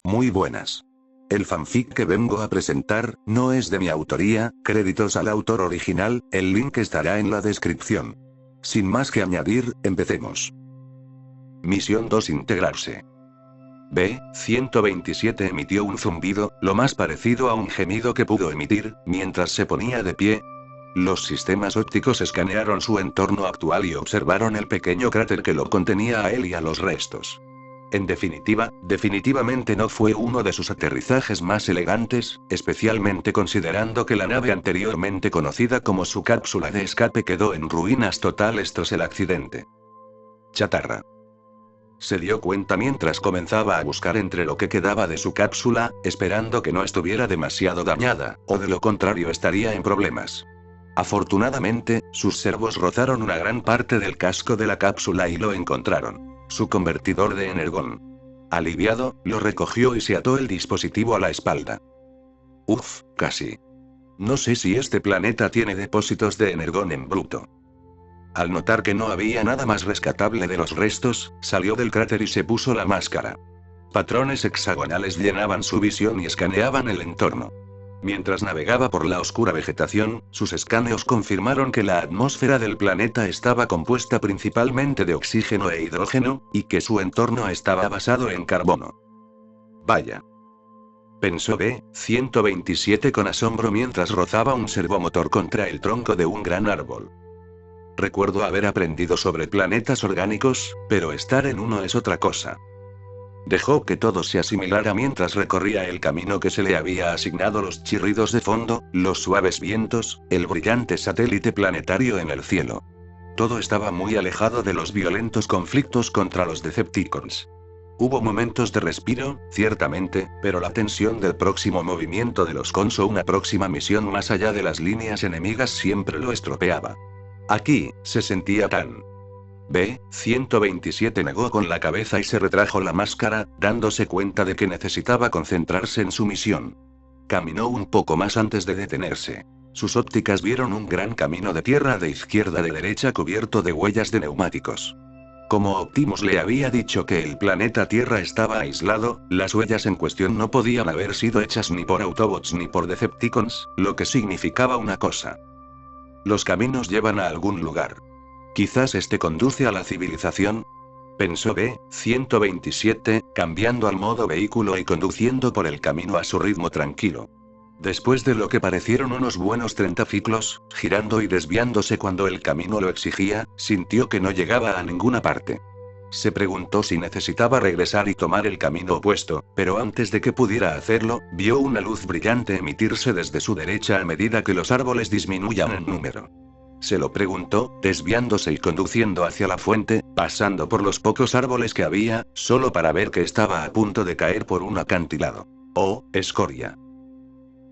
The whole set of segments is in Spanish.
Muy buenas. El fanfic que vengo a presentar, no es de mi autoría, créditos al autor original, el link estará en la descripción. Sin más que añadir, empecemos. Misión 2: integrarse. B-127 emitió un zumbido, lo más parecido a un gemido que pudo emitir, mientras se ponía de pie. Los sistemas ópticos escanearon su entorno actual y observaron el pequeño cráter que lo contenía a él y a los restos. En definitiva, definitivamente no fue uno de sus aterrizajes más elegantes, especialmente considerando que la nave anteriormente conocida como su cápsula de escape quedó en ruinas totales tras el accidente. Chatarra. Se dio cuenta mientras comenzaba a buscar entre lo que quedaba de su cápsula, esperando que no estuviera demasiado dañada, o de lo contrario estaría en problemas. Afortunadamente, sus servos rozaron una gran parte del casco de la cápsula y lo encontraron. Su convertidor de energón. Aliviado, lo recogió y se ató el dispositivo a la espalda. Uf, casi. No sé si este planeta tiene depósitos de energón en bruto. Al notar que no había nada más rescatable de los restos, salió del cráter y se puso la máscara. Patrones hexagonales llenaban su visión y escaneaban el entorno. Mientras navegaba por la oscura vegetación, sus escaneos confirmaron que la atmósfera del planeta estaba compuesta principalmente de oxígeno e hidrógeno, y que su entorno estaba basado en carbono. Vaya. Pensó B-127 con asombro mientras rozaba un servomotor contra el tronco de un gran árbol. Recuerdo haber aprendido sobre planetas orgánicos, pero estar en uno es otra cosa. Dejó que todo se asimilara mientras recorría el camino que se le había asignado: los chirridos de fondo, los suaves vientos, el brillante satélite planetario en el cielo. Todo estaba muy alejado de los violentos conflictos contra los Decepticons. Hubo momentos de respiro, ciertamente, pero la tensión del próximo movimiento de los Cons o una próxima misión más allá de las líneas enemigas siempre lo estropeaba. Aquí, se sentía tan... B-127 negó con la cabeza y se retrajo la máscara, dándose cuenta de que necesitaba concentrarse en su misión. Caminó un poco más antes de detenerse. Sus ópticas vieron un gran camino de tierra de izquierda a derecha cubierto de huellas de neumáticos. Como Optimus le había dicho que el planeta Tierra estaba aislado, las huellas en cuestión no podían haber sido hechas ni por Autobots ni por Decepticons, lo que significaba una cosa. Los caminos llevan a algún lugar. Quizás este conduce a la civilización. Pensó B-127, cambiando al modo vehículo y conduciendo por el camino a su ritmo tranquilo. Después de lo que parecieron unos buenos 30 ciclos, girando y desviándose cuando el camino lo exigía, sintió que no llegaba a ninguna parte. Se preguntó si necesitaba regresar y tomar el camino opuesto, pero antes de que pudiera hacerlo, vio una luz brillante emitirse desde su derecha a medida que los árboles disminuían en número. Se lo preguntó, desviándose y conduciendo hacia la fuente, pasando por los pocos árboles que había, solo para ver que estaba a punto de caer por un acantilado. ¡Oh, escoria!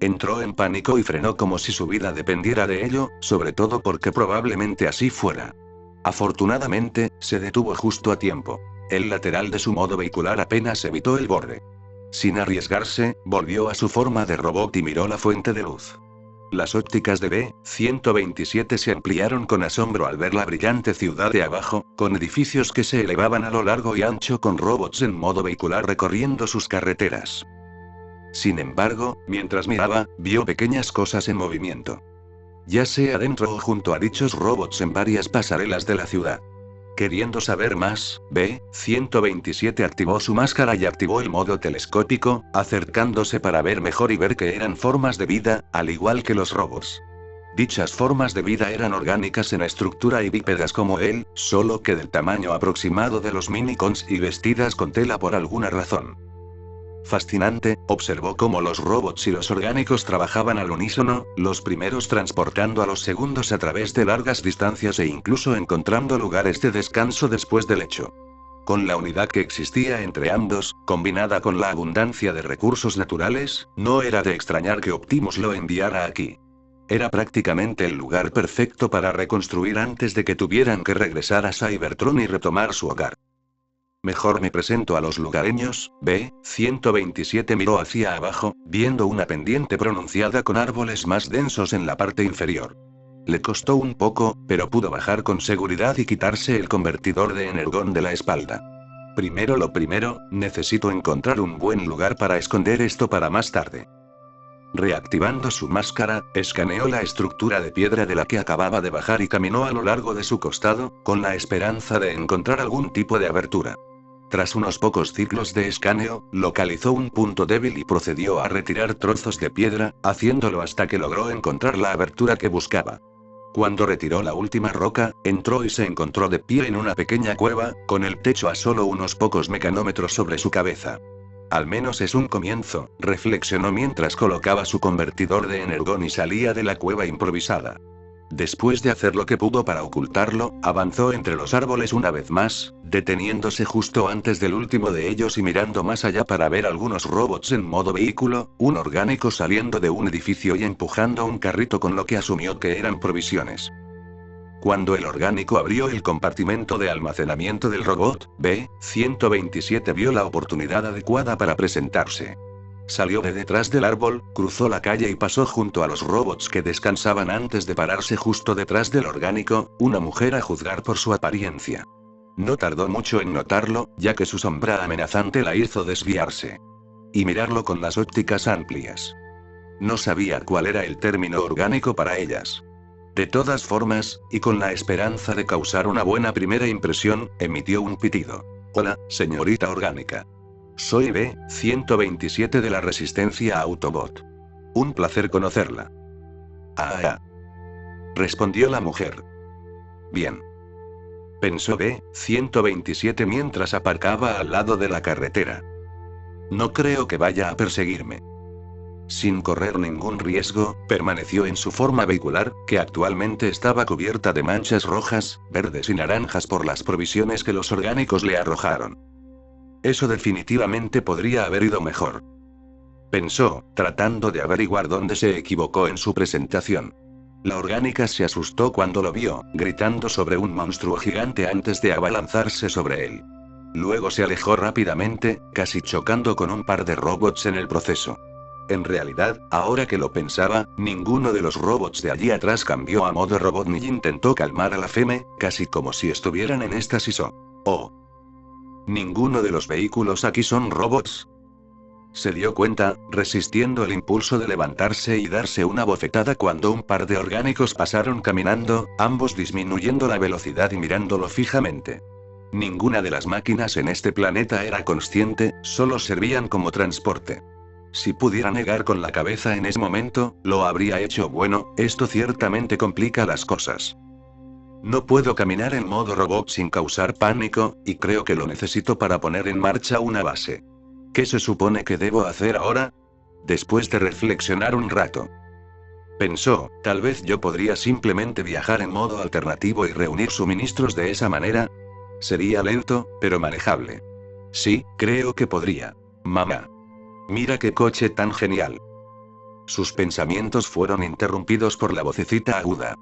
Entró en pánico y frenó como si su vida dependiera de ello, sobre todo porque probablemente así fuera. Afortunadamente, se detuvo justo a tiempo. El lateral de su modo vehicular apenas evitó el borde. Sin arriesgarse, volvió a su forma de robot y miró la fuente de luz. Las ópticas de B-127 se ampliaron con asombro al ver la brillante ciudad de abajo, con edificios que se elevaban a lo largo y ancho con robots en modo vehicular recorriendo sus carreteras. Sin embargo, mientras miraba, vio pequeñas cosas en movimiento. Ya sea dentro o junto a dichos robots en varias pasarelas de la ciudad. Queriendo saber más, B-127 activó su máscara y activó el modo telescópico, acercándose para ver mejor y ver que eran formas de vida, al igual que los robots. Dichas formas de vida eran orgánicas en estructura y bípedas como él, solo que del tamaño aproximado de los minicons y vestidas con tela por alguna razón. Fascinante, observó cómo los robots y los orgánicos trabajaban al unísono, los primeros transportando a los segundos a través de largas distancias e incluso encontrando lugares de descanso después del hecho. Con la unidad que existía entre ambos, combinada con la abundancia de recursos naturales, no era de extrañar que Optimus lo enviara aquí. Era prácticamente el lugar perfecto para reconstruir antes de que tuvieran que regresar a Cybertron y retomar su hogar. Mejor me presento a los lugareños. B-127 miró hacia abajo, viendo una pendiente pronunciada con árboles más densos en la parte inferior. Le costó un poco, pero pudo bajar con seguridad y quitarse el convertidor de energón de la espalda. Primero lo primero, necesito encontrar un buen lugar para esconder esto para más tarde. Reactivando su máscara, escaneó la estructura de piedra de la que acababa de bajar y caminó a lo largo de su costado, con la esperanza de encontrar algún tipo de abertura. Tras unos pocos ciclos de escaneo, localizó un punto débil y procedió a retirar trozos de piedra, haciéndolo hasta que logró encontrar la abertura que buscaba. Cuando retiró la última roca, entró y se encontró de pie en una pequeña cueva, con el techo a solo unos pocos mecanómetros sobre su cabeza. Al menos es un comienzo, reflexionó mientras colocaba su convertidor de energón y salía de la cueva improvisada. Después de hacer lo que pudo para ocultarlo, avanzó entre los árboles una vez más, deteniéndose justo antes del último de ellos y mirando más allá para ver algunos robots en modo vehículo, un orgánico saliendo de un edificio y empujando un carrito con lo que asumió que eran provisiones. Cuando el orgánico abrió el compartimento de almacenamiento del robot, B-127 vio la oportunidad adecuada para presentarse. Salió de detrás del árbol, cruzó la calle y pasó junto a los robots que descansaban antes de pararse justo detrás del orgánico, una mujer a juzgar por su apariencia. No tardó mucho en notarlo, ya que su sombra amenazante la hizo desviarse. Y mirarlo con las ópticas amplias. No sabía cuál era el término orgánico para ellas. De todas formas, y con la esperanza de causar una buena primera impresión, emitió un pitido. Hola, señorita orgánica. Soy B-127 de la Resistencia Autobot. Un placer conocerla. Ah, respondió la mujer. Bien. Pensó B-127 mientras aparcaba al lado de la carretera. No creo que vaya a perseguirme. Sin correr ningún riesgo, permaneció en su forma vehicular, que actualmente estaba cubierta de manchas rojas, verdes y naranjas por las provisiones que los orgánicos le arrojaron. Eso definitivamente podría haber ido mejor. Pensó, tratando de averiguar dónde se equivocó en su presentación. La orgánica se asustó cuando lo vio, gritando sobre un monstruo gigante antes de abalanzarse sobre él. Luego se alejó rápidamente, casi chocando con un par de robots en el proceso. En realidad, ahora que lo pensaba, ninguno de los robots de allí atrás cambió a modo robot ni intentó calmar a la Feme, casi como si estuvieran en éxtasis o... ¿Ninguno de los vehículos aquí son robots? Se dio cuenta, resistiendo el impulso de levantarse y darse una bofetada cuando un par de orgánicos pasaron caminando, ambos disminuyendo la velocidad y mirándolo fijamente. Ninguna de las máquinas en este planeta era consciente, solo servían como transporte. Si pudiera negar con la cabeza en ese momento, lo habría hecho. Bueno, esto ciertamente complica las cosas. No puedo caminar en modo robot sin causar pánico, y creo que lo necesito para poner en marcha una base. ¿Qué se supone que debo hacer ahora? Después de reflexionar un rato. Pensó, tal vez yo podría simplemente viajar en modo alternativo y reunir suministros de esa manera. Sería lento, pero manejable. Sí, creo que podría. Mamá. Mira qué coche tan genial. Sus pensamientos fueron interrumpidos por la vocecita aguda.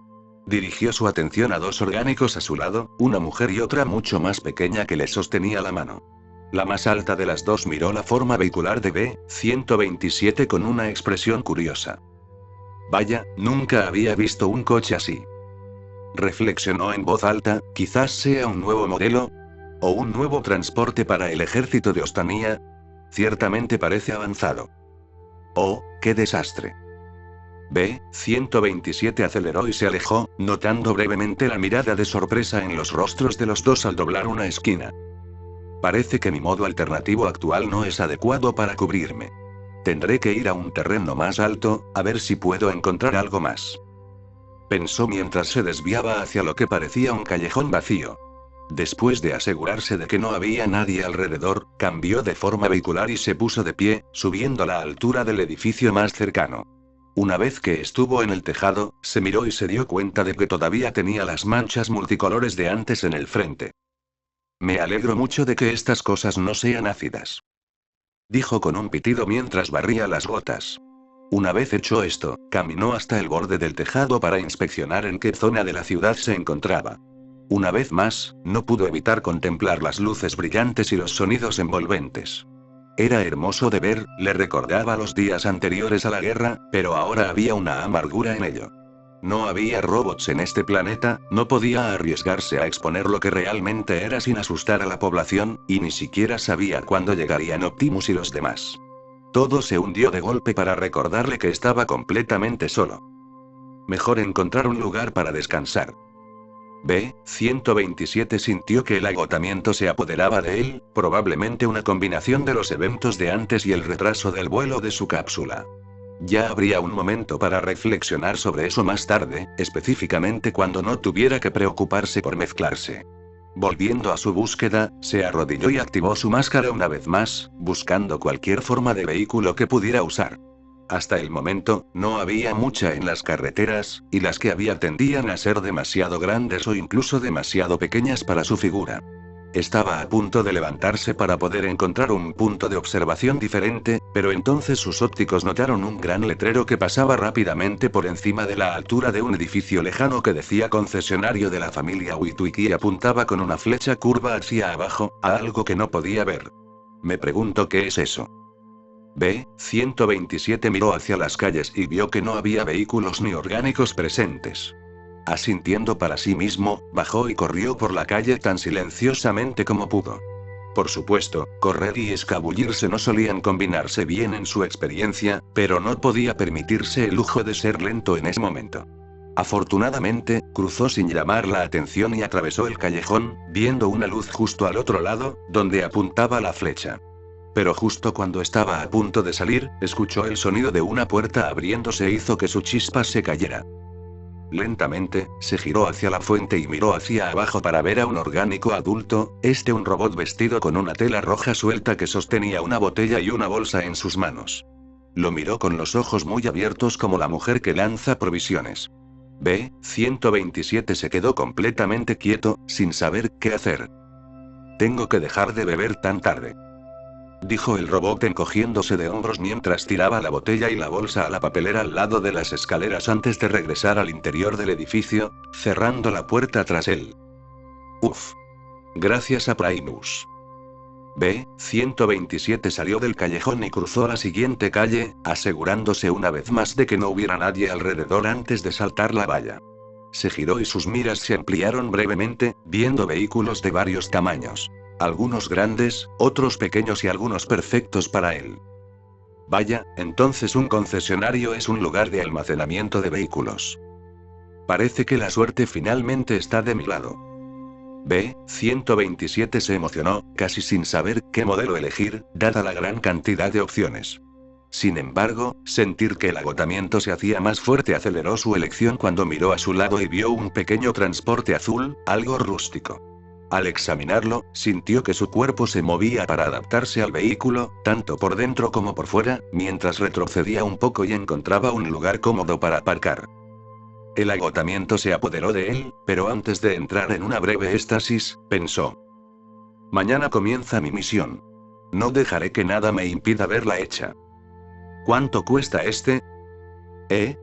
Dirigió su atención a dos orgánicos a su lado, una mujer y otra mucho más pequeña que le sostenía la mano. La más alta de las dos miró la forma vehicular de B-127 con una expresión curiosa. Vaya, nunca había visto un coche así. Reflexionó en voz alta, quizás sea un nuevo modelo, o un nuevo transporte para el ejército de Ostanía. Ciertamente parece avanzado. Oh, qué desastre. B-127 aceleró y se alejó, notando brevemente la mirada de sorpresa en los rostros de los dos al doblar una esquina. Parece que mi modo alternativo actual no es adecuado para cubrirme. Tendré que ir a un terreno más alto, a ver si puedo encontrar algo más. Pensó mientras se desviaba hacia lo que parecía un callejón vacío. Después de asegurarse de que no había nadie alrededor, cambió de forma vehicular y se puso de pie, subiendo la altura del edificio más cercano. Una vez que estuvo en el tejado, se miró y se dio cuenta de que todavía tenía las manchas multicolores de antes en el frente. Me alegro mucho de que estas cosas no sean ácidas. Dijo con un pitido mientras barría las gotas. Una vez hecho esto, caminó hasta el borde del tejado para inspeccionar en qué zona de la ciudad se encontraba. Una vez más, no pudo evitar contemplar las luces brillantes y los sonidos envolventes. Era hermoso de ver, le recordaba los días anteriores a la guerra, pero ahora había una amargura en ello. No había robots en este planeta, no podía arriesgarse a exponer lo que realmente era sin asustar a la población, y ni siquiera sabía cuándo llegarían Optimus y los demás. Todo se hundió de golpe para recordarle que estaba completamente solo. Mejor encontrar un lugar para descansar. B-127 sintió que el agotamiento se apoderaba de él, probablemente una combinación de los eventos de antes y el retraso del vuelo de su cápsula. Ya habría un momento para reflexionar sobre eso más tarde, específicamente cuando no tuviera que preocuparse por mezclarse. Volviendo a su búsqueda, se arrodilló y activó su máscara una vez más, buscando cualquier forma de vehículo que pudiera usar. Hasta el momento, no había mucha en las carreteras, y las que había tendían a ser demasiado grandes o incluso demasiado pequeñas para su figura. Estaba a punto de levantarse para poder encontrar un punto de observación diferente, pero entonces sus ópticos notaron un gran letrero que pasaba rápidamente por encima de la altura de un edificio lejano que decía concesionario de la familia Witwicky y apuntaba con una flecha curva hacia abajo, a algo que no podía ver. Me pregunto qué es eso. B-127 miró hacia las calles y vio que no había vehículos ni orgánicos presentes. Asintiendo para sí mismo, bajó y corrió por la calle tan silenciosamente como pudo. Por supuesto, correr y escabullirse no solían combinarse bien en su experiencia, pero no podía permitirse el lujo de ser lento en ese momento. Afortunadamente, cruzó sin llamar la atención y atravesó el callejón, viendo una luz justo al otro lado, donde apuntaba la flecha. Pero justo cuando estaba a punto de salir, escuchó el sonido de una puerta abriéndose e hizo que su chispa se cayera. Lentamente, se giró hacia la fuente y miró hacia abajo para ver a un orgánico adulto, un robot vestido con una tela roja suelta que sostenía una botella y una bolsa en sus manos. Lo miró con los ojos muy abiertos como la mujer que lanza provisiones. B-127 se quedó completamente quieto, sin saber qué hacer. Tengo que dejar de beber tan tarde, dijo el robot encogiéndose de hombros mientras tiraba la botella y la bolsa a la papelera al lado de las escaleras antes de regresar al interior del edificio, cerrando la puerta tras él. Uf. Gracias a Primus. B-127 salió del callejón y cruzó la siguiente calle, asegurándose una vez más de que no hubiera nadie alrededor antes de saltar la valla. Se giró y sus miras se ampliaron brevemente, viendo vehículos de varios tamaños. Algunos grandes, otros pequeños y algunos perfectos para él. Vaya, entonces un concesionario es un lugar de almacenamiento de vehículos. Parece que la suerte finalmente está de mi lado. B-127 se emocionó, casi sin saber qué modelo elegir, dada la gran cantidad de opciones. Sin embargo, sentir que el agotamiento se hacía más fuerte aceleró su elección cuando miró a su lado y vio un pequeño transporte azul, algo rústico. Al examinarlo, sintió que su cuerpo se movía para adaptarse al vehículo, tanto por dentro como por fuera, mientras retrocedía un poco y encontraba un lugar cómodo para aparcar. El agotamiento se apoderó de él, pero antes de entrar en una breve éxtasis, pensó. Mañana comienza mi misión. No dejaré que nada me impida verla hecha. ¿Cuánto cuesta este? ¿Qué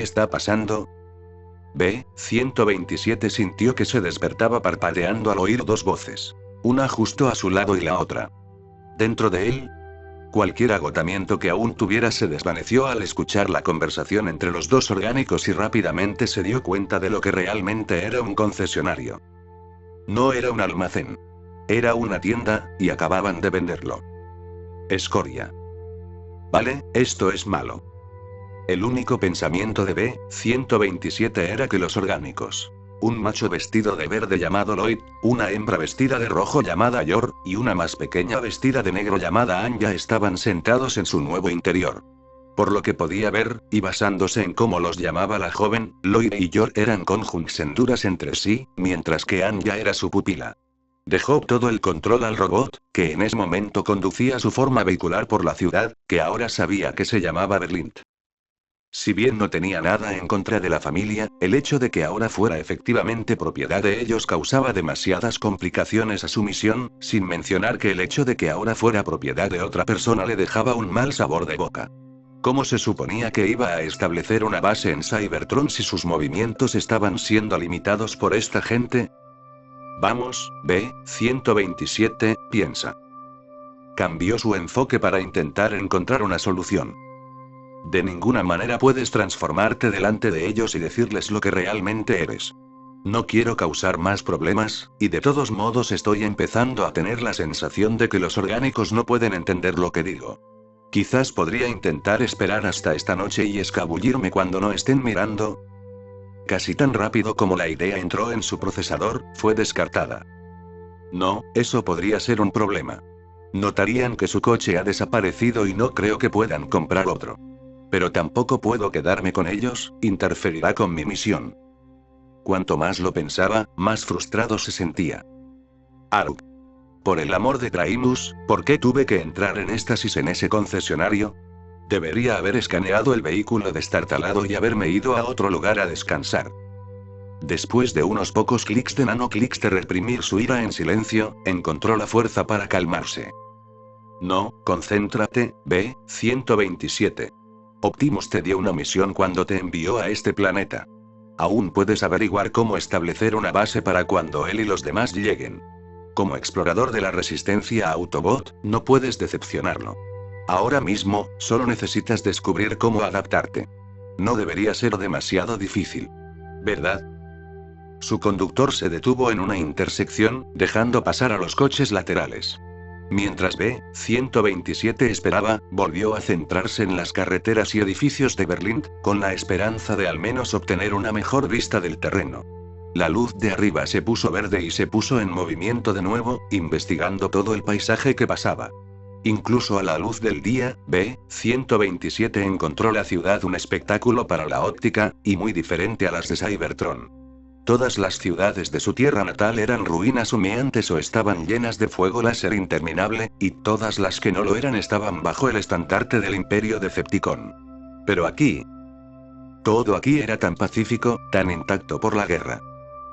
está pasando? B-127 sintió que se despertaba parpadeando al oír dos voces. Una justo a su lado y la otra dentro de él. Cualquier agotamiento que aún tuviera se desvaneció al escuchar la conversación entre los dos orgánicos y rápidamente se dio cuenta de lo que realmente era un concesionario. No era un almacén. Era una tienda, y acababan de venderlo. Escoria. Vale, esto es malo. El único pensamiento de B-127 era que los orgánicos, un macho vestido de verde llamado Lloyd, una hembra vestida de rojo llamada Yor, y una más pequeña vestida de negro llamada Anya estaban sentados en su nuevo interior. Por lo que podía ver, y basándose en cómo los llamaba la joven, Lloyd y Yor eran conjuncenduras entre sí, mientras que Anya era su pupila. Dejó todo el control al robot, que en ese momento conducía su forma vehicular por la ciudad, que ahora sabía que se llamaba Berlín. Si bien no tenía nada en contra de la familia, el hecho de que ahora fuera efectivamente propiedad de ellos causaba demasiadas complicaciones a su misión, sin mencionar que el hecho de que ahora fuera propiedad de otra persona le dejaba un mal sabor de boca. ¿Cómo se suponía que iba a establecer una base en Cybertron si sus movimientos estaban siendo limitados por esta gente? Vamos, B-127, piensa. Cambió su enfoque para intentar encontrar una solución. De ninguna manera puedes transformarte delante de ellos y decirles lo que realmente eres. No quiero causar más problemas, y de todos modos estoy empezando a tener la sensación de que los orgánicos no pueden entender lo que digo. Quizás podría intentar esperar hasta esta noche y escabullirme cuando no estén mirando. Casi tan rápido como la idea entró en su procesador, fue descartada. No, eso podría ser un problema. Notarían que su coche ha desaparecido y no creo que puedan comprar otro. Pero tampoco puedo quedarme con ellos, interferirá con mi misión. Cuanto más lo pensaba, más frustrado se sentía. Aruk. Por el amor de Primus, ¿por qué tuve que entrar en éxtasis en ese concesionario? Debería haber escaneado el vehículo destartalado y haberme ido a otro lugar a descansar. Después de unos pocos clics de reprimir su ira en silencio, encontró la fuerza para calmarse. No, concéntrate, B-127. Optimus te dio una misión cuando te envió a este planeta. Aún puedes averiguar cómo establecer una base para cuando él y los demás lleguen. Como explorador de la resistencia Autobot, no puedes decepcionarlo. Ahora mismo, solo necesitas descubrir cómo adaptarte. No debería ser demasiado difícil. ¿Verdad? Su conductor se detuvo en una intersección, dejando pasar a los coches laterales. Mientras B-127 esperaba, volvió a centrarse en las carreteras y edificios de Berlín, con la esperanza de al menos obtener una mejor vista del terreno. La luz de arriba se puso verde y se puso en movimiento de nuevo, investigando todo el paisaje que pasaba. Incluso a la luz del día, B-127 encontró la ciudad un espectáculo para la óptica, y muy diferente a las de Cybertron. Todas las ciudades de su tierra natal eran ruinas humeantes o estaban llenas de fuego láser interminable, y todas las que no lo eran estaban bajo el estandarte del Imperio Decepticon. Pero aquí... todo aquí era tan pacífico, tan intacto por la guerra.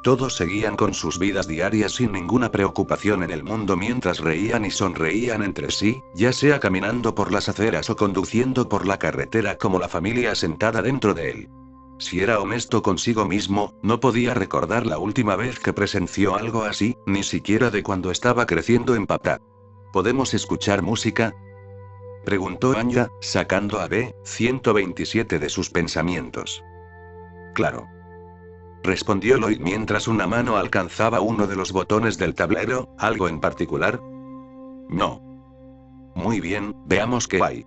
Todos seguían con sus vidas diarias sin ninguna preocupación en el mundo mientras reían y sonreían entre sí, ya sea caminando por las aceras o conduciendo por la carretera como la familia sentada dentro de él. Si era honesto consigo mismo, no podía recordar la última vez que presenció algo así, ni siquiera de cuando estaba creciendo en Papá. ¿Podemos escuchar música?, preguntó Anya, sacando a B-127 de sus pensamientos. Claro, respondió Lloyd mientras una mano alcanzaba uno de los botones del tablero. ¿Algo en particular? No. Muy bien, veamos qué hay.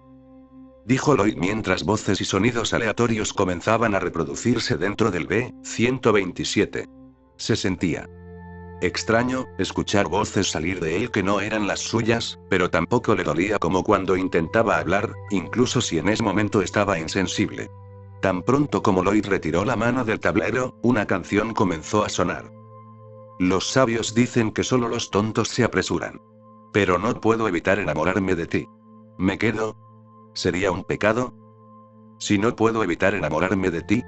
Dijo Lloyd mientras voces y sonidos aleatorios comenzaban a reproducirse dentro del B-127. Se sentía extraño, escuchar voces salir de él que no eran las suyas, pero tampoco le dolía como cuando intentaba hablar, incluso si en ese momento estaba insensible. Tan pronto como Lloyd retiró la mano del tablero, una canción comenzó a sonar. Los sabios dicen que solo los tontos se apresuran. Pero no puedo evitar enamorarme de ti. ¿Me quedo? ¿Sería un pecado? Si no puedo evitar enamorarme de ti.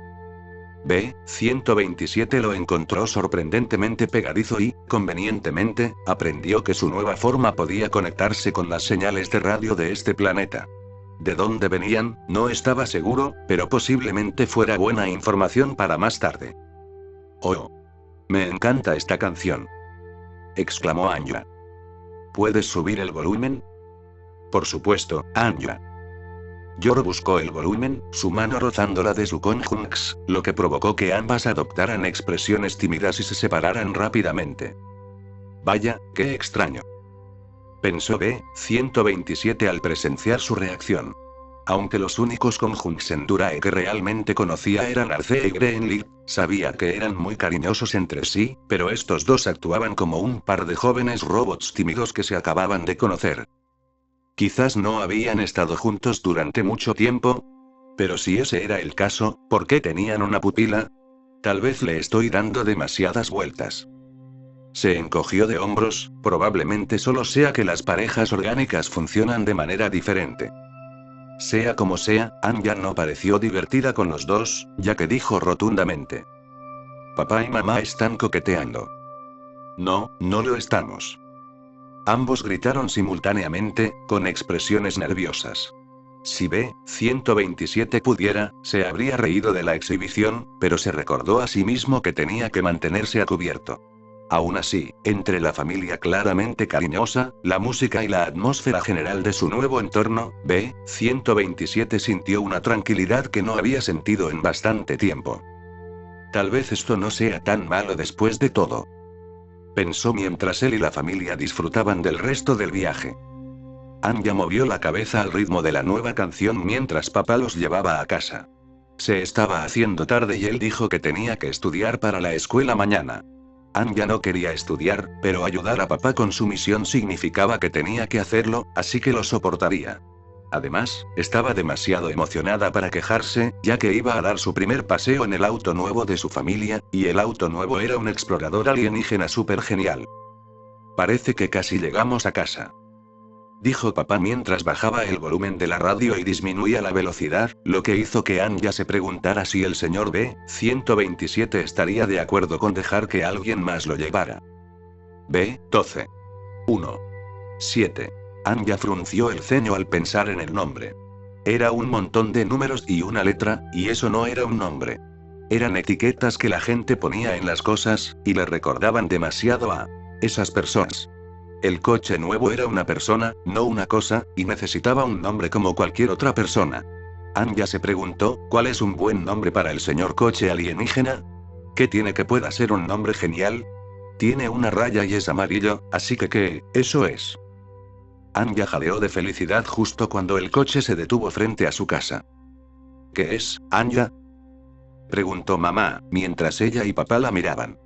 B-127 lo encontró sorprendentemente pegadizo y, convenientemente, aprendió que su nueva forma podía conectarse con las señales de radio de este planeta. ¿De dónde venían? No estaba seguro, pero posiblemente fuera buena información para más tarde. ¡Oh! Me encanta esta canción, exclamó Anya. ¿Puedes subir el volumen? Por supuesto, Anya. Yor buscó el volumen, su mano rozando la de su conjunx, lo que provocó que ambas adoptaran expresiones tímidas y se separaran rápidamente. Vaya, qué extraño, pensó B-127 al presenciar su reacción. Aunque los únicos conjunts en Durae que realmente conocía eran Arcee y Greenleaf, sabía que eran muy cariñosos entre sí, pero estos dos actuaban como un par de jóvenes robots tímidos que se acababan de conocer. Quizás no habían estado juntos durante mucho tiempo. Pero si ese era el caso, ¿por qué tenían una pupila? Tal vez le estoy dando demasiadas vueltas. Se encogió de hombros, probablemente solo sea que las parejas orgánicas funcionan de manera diferente. Sea como sea, Anya no pareció divertida con los dos, ya que dijo rotundamente: papá y mamá están coqueteando. No, no lo estamos. Ambos gritaron simultáneamente, con expresiones nerviosas. Si B-127 pudiera, se habría reído de la exhibición, pero se recordó a sí mismo que tenía que mantenerse a cubierto. Aún así, entre la familia claramente cariñosa, la música y la atmósfera general de su nuevo entorno, B-127 sintió una tranquilidad que no había sentido en bastante tiempo. Tal vez esto no sea tan malo después de todo, pensó mientras él y la familia disfrutaban del resto del viaje. Anya movió la cabeza al ritmo de la nueva canción mientras papá los llevaba a casa. Se estaba haciendo tarde y él dijo que tenía que estudiar para la escuela mañana. Anya no quería estudiar, pero ayudar a papá con su misión significaba que tenía que hacerlo, así que lo soportaría. Además, estaba demasiado emocionada para quejarse, ya que iba a dar su primer paseo en el auto nuevo de su familia, y el auto nuevo era un explorador alienígena súper genial. Parece que casi llegamos a casa, dijo papá mientras bajaba el volumen de la radio y disminuía la velocidad, lo que hizo que Anya se preguntara si el señor B-127 estaría de acuerdo con dejar que alguien más lo llevara. B-12. 1. 7. Anya frunció el ceño al pensar en el nombre. Era un montón de números y una letra, y eso no era un nombre. Eran etiquetas que la gente ponía en las cosas, y le recordaban demasiado a esas personas. El coche nuevo era una persona, no una cosa, y necesitaba un nombre como cualquier otra persona. Anya se preguntó, ¿cuál es un buen nombre para el señor coche alienígena? ¿Qué tiene que pueda ser un nombre genial? Tiene una raya y es amarillo, así que, eso es. Anya jadeó de felicidad justo cuando el coche se detuvo frente a su casa. ¿Qué es, Anya?, preguntó mamá, mientras ella y papá la miraban.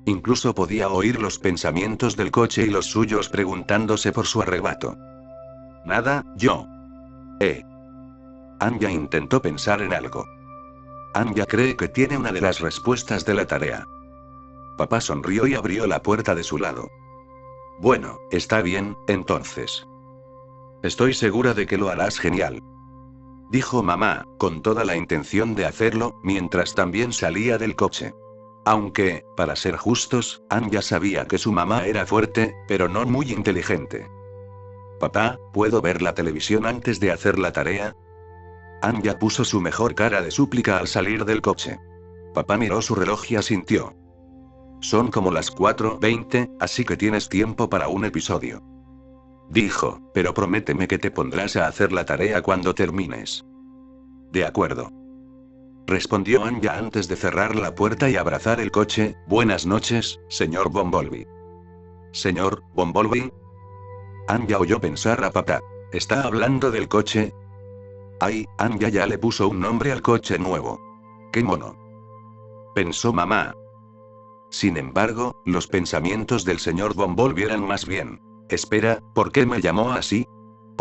Incluso podía oír los pensamientos del coche y los suyos preguntándose por su arrebato. Nada, yo. Anya intentó pensar en algo. Anya cree que tiene una de las respuestas de la tarea. Papá sonrió y abrió la puerta de su lado. Bueno, está bien, entonces. Estoy segura de que lo harás genial, dijo mamá, con toda la intención de hacerlo, mientras también salía del coche. Aunque, para ser justos, Anya sabía que su mamá era fuerte, pero no muy inteligente. Papá, ¿puedo ver la televisión antes de hacer la tarea? Anya puso su mejor cara de súplica al salir del coche. Papá miró su reloj y asintió. Son como las 4:20, así que tienes tiempo para un episodio, dijo, pero prométeme que te pondrás a hacer la tarea cuando termines. De acuerdo, respondió Anya antes de cerrar la puerta y abrazar el coche. Buenas noches, señor Bumblebee. ¿Señor Bumblebee? Anya oyó pensar a papá. ¿Está hablando del coche? Ay, Anya ya le puso un nombre al coche nuevo. ¡Qué mono!, pensó mamá. Sin embargo, los pensamientos del señor Bumblebee eran más bien: espera, ¿por qué me llamó así?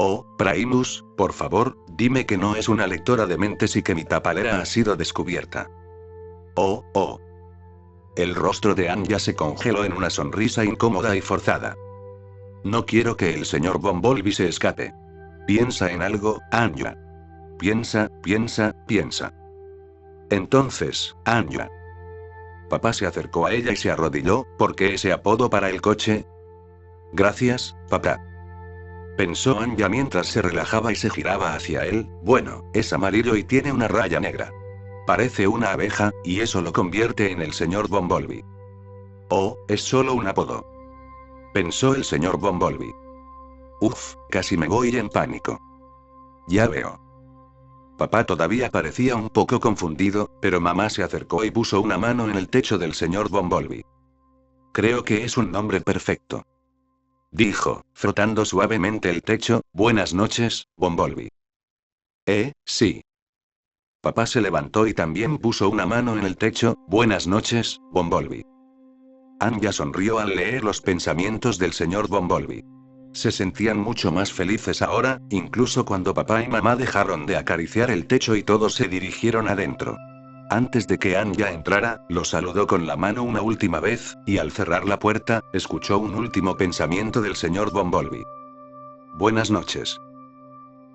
Oh, Primus, por favor, dime que no es una lectora de mentes y que mi tapalera ha sido descubierta. Oh. El rostro de Anya se congeló en una sonrisa incómoda y forzada. No quiero que el señor Bumblebee se escape. Piensa en algo, Anya. Piensa. Entonces, Anya. Papá se acercó a ella y se arrodilló. ¿Por qué ese apodo para el coche? Gracias, papá, pensó Anya mientras se relajaba y se giraba hacia él. Bueno, es amarillo y tiene una raya negra. Parece una abeja, y eso lo convierte en el señor Bumblebee. Oh, es solo un apodo, pensó el señor Bumblebee. Uf, casi me voy en pánico. Ya veo. Papá todavía parecía un poco confundido, pero mamá se acercó y puso una mano en el techo del señor Bumblebee. Creo que es un nombre perfecto, dijo, frotando suavemente el techo. Buenas noches, Bumblebee. Sí. Papá se levantó y también puso una mano en el techo. Buenas noches, Bumblebee. Anya sonrió al leer los pensamientos del señor Bumblebee. Se sentían mucho más felices ahora, incluso cuando papá y mamá dejaron de acariciar el techo y todos se dirigieron adentro. Antes de que Anya entrara, lo saludó con la mano una última vez, y al cerrar la puerta, escuchó un último pensamiento del señor Bumblebee. Buenas noches.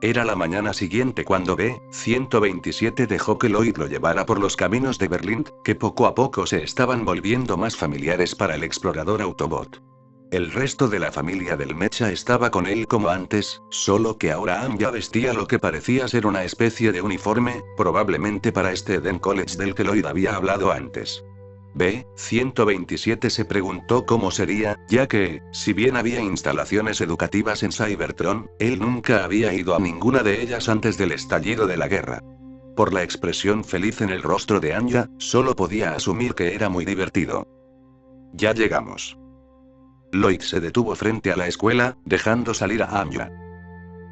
Era la mañana siguiente cuando B-127 dejó que Lloyd lo llevara por los caminos de Berlín, que poco a poco se estaban volviendo más familiares para el explorador Autobot. El resto de la familia del Mecha estaba con él como antes, solo que ahora Anya vestía lo que parecía ser una especie de uniforme, probablemente para este Eden College del que Lloyd había hablado antes. B-127 se preguntó cómo sería, ya que, si bien había instalaciones educativas en Cybertron, él nunca había ido a ninguna de ellas antes del estallido de la guerra. Por la expresión feliz en el rostro de Anya, solo podía asumir que era muy divertido. Ya llegamos. Lloyd se detuvo frente a la escuela, dejando salir a Anya.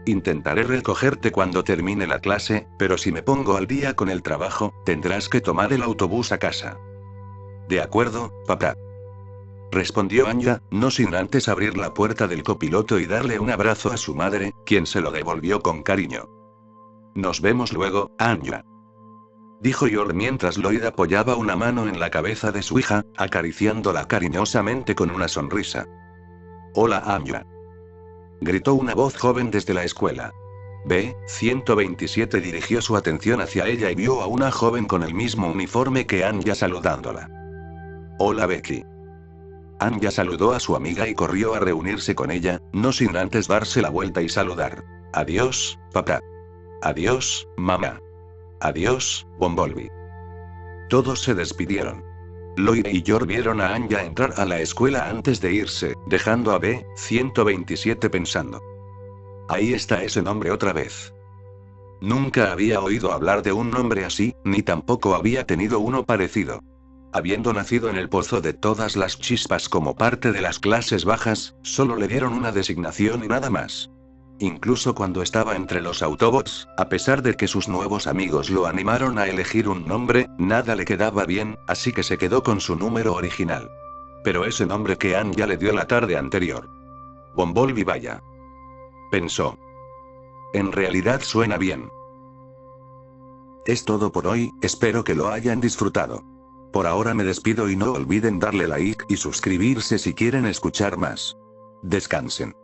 Intentaré recogerte cuando termine la clase, pero si me pongo al día con el trabajo, tendrás que tomar el autobús a casa. De acuerdo, papá. Respondió Anya, no sin antes abrir la puerta del copiloto y darle un abrazo a su madre, quien se lo devolvió con cariño. Nos vemos luego, Anya. Dijo Yor mientras Lloyd apoyaba una mano en la cabeza de su hija, acariciándola cariñosamente con una sonrisa. Hola Anya. Gritó una voz joven desde la escuela. B-127 dirigió su atención hacia ella y vio a una joven con el mismo uniforme que Anya saludándola. Hola Becky. Anya saludó a su amiga y corrió a reunirse con ella, no sin antes darse la vuelta y saludar. Adiós, papá. Adiós, mamá. Adiós, Bumblebee. Todos se despidieron. Lloyd y Yor vieron a Anya entrar a la escuela antes de irse, dejando a B-127 pensando. Ahí está ese nombre otra vez. Nunca había oído hablar de un nombre así, ni tampoco había tenido uno parecido. Habiendo nacido en el pozo de todas las chispas como parte de las clases bajas, solo le dieron una designación y nada más. Incluso cuando estaba entre los Autobots, a pesar de que sus nuevos amigos lo animaron a elegir un nombre, nada le quedaba bien, así que se quedó con su número original. Pero ese nombre que Anya le dio la tarde anterior. Bumblebee vaya. Pensó. En realidad suena bien. Es todo por hoy, espero que lo hayan disfrutado. Por ahora me despido y no olviden darle like y suscribirse si quieren escuchar más. Descansen.